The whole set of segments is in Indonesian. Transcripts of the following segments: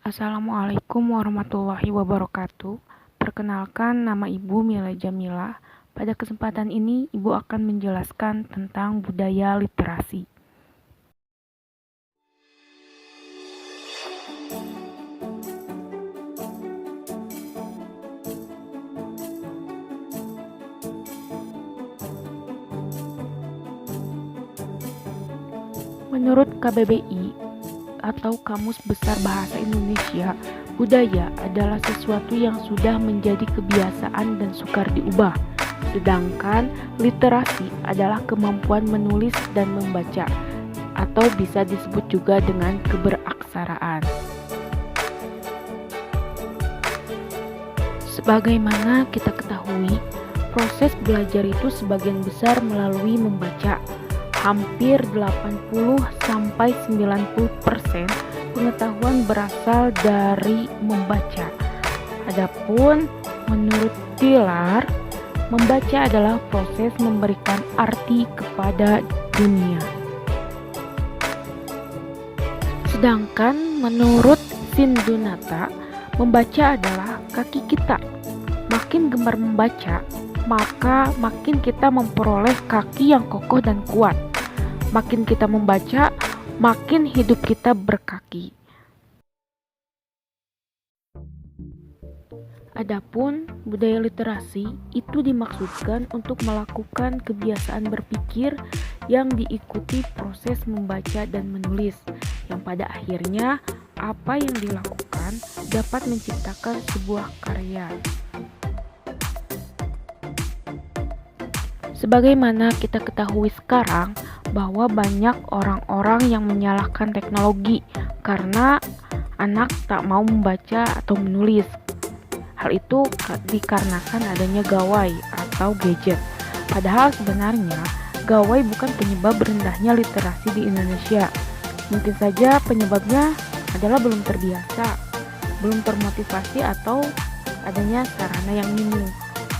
Assalamualaikum warahmatullahi wabarakatuh. Perkenalkan, nama Ibu Mila Jamilah. Pada kesempatan ini, Ibu akan menjelaskan tentang budaya literasi. Menurut KBBI atau Kamus Besar Bahasa Indonesia, budaya adalah sesuatu yang sudah menjadi kebiasaan dan sukar diubah. Sedangkan literasi adalah kemampuan menulis dan membaca, atau bisa disebut juga dengan keberaksaraan. Sebagaimana kita ketahui, proses belajar itu sebagian besar melalui membaca. Hampir 80-90% pengetahuan berasal dari membaca. Adapun menurut Dillard, membaca adalah proses memberikan arti kepada dunia. Sedangkan menurut Sindunata, membaca adalah kaki kita. Makin gemar membaca, maka makin kita memperoleh kaki yang kokoh dan kuat. Makin kita membaca, makin hidup kita berkaki. Adapun budaya literasi itu dimaksudkan untuk melakukan kebiasaan berpikir yang diikuti proses membaca dan menulis, yang pada akhirnya apa yang dilakukan dapat menciptakan sebuah karya. Sebagaimana kita ketahui sekarang bahwa banyak orang-orang yang menyalahkan teknologi karena anak tak mau membaca atau menulis. Hal itu dikarenakan adanya gawai atau gadget. Padahal sebenarnya gawai bukan penyebab rendahnya literasi di Indonesia. Mungkin saja penyebabnya adalah belum terbiasa, belum termotivasi, atau adanya sarana yang minim.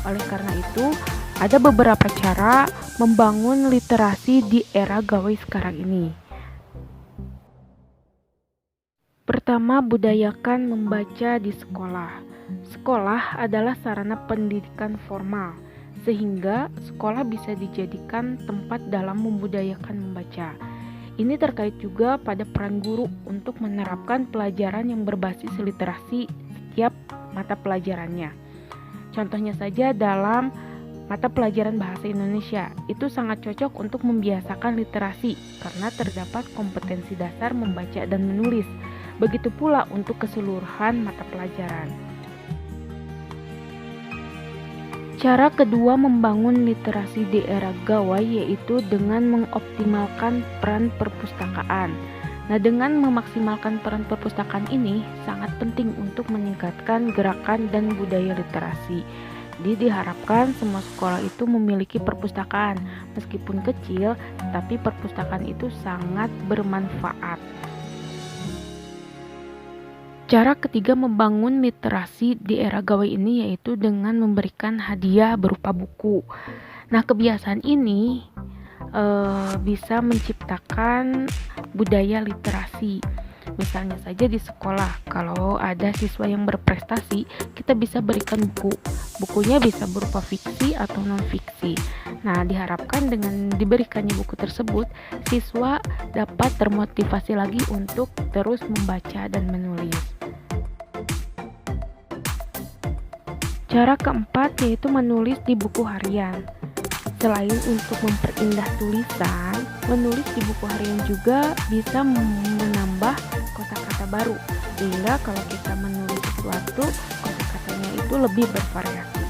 Oleh karena itu, ada beberapa cara membangun literasi di era gawai sekarang ini. Pertama, budayakan membaca di sekolah. Sekolah adalah sarana pendidikan formal, sehingga sekolah bisa dijadikan tempat dalam membudayakan membaca. Ini terkait juga pada peran guru untuk menerapkan pelajaran yang berbasis literasi setiap mata pelajarannya. Contohnya saja dalam mata pelajaran bahasa Indonesia, itu sangat cocok untuk membiasakan literasi karena terdapat kompetensi dasar membaca dan menulis. Begitu pula untuk keseluruhan mata pelajaran. Cara kedua membangun literasi di era gawai yaitu dengan mengoptimalkan peran perpustakaan. Nah, dengan memaksimalkan peran perpustakaan ini sangat penting untuk meningkatkan gerakan dan budaya literasi. Jadi diharapkan semua sekolah itu memiliki perpustakaan, meskipun kecil, tapi perpustakaan itu sangat bermanfaat. Cara ketiga membangun literasi di era gawai ini yaitu dengan memberikan hadiah berupa buku. Nah, kebiasaan ini bisa menciptakan budaya literasi. Misalnya saja di sekolah, kalau ada siswa yang berprestasi, kita bisa berikan buku. Bukunya bisa berupa fiksi atau non-fiksi. Nah, diharapkan dengan diberikannya buku tersebut, siswa dapat termotivasi lagi untuk terus membaca dan menulis. Cara keempat yaitu menulis di buku harian. Selain untuk memperindah tulisan, menulis di buku harian juga bisa menambah kosakata baru, sehingga kalau kita menulis sesuatu, kosakatanya itu lebih bervariasi.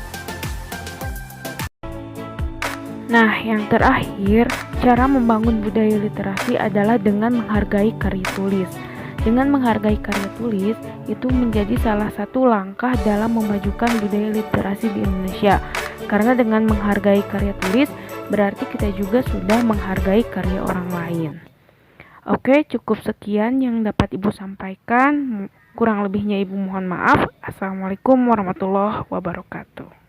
Nah, yang terakhir, cara membangun budaya literasi adalah dengan menghargai karya tulis. Dengan menghargai karya tulis, itu menjadi salah satu langkah dalam memajukan budaya literasi di Indonesia. Karena dengan menghargai karya tulis, berarti kita juga sudah menghargai karya orang lain. Oke, cukup sekian yang dapat Ibu sampaikan. Kurang lebihnya Ibu mohon maaf. Assalamualaikum warahmatullahi wabarakatuh.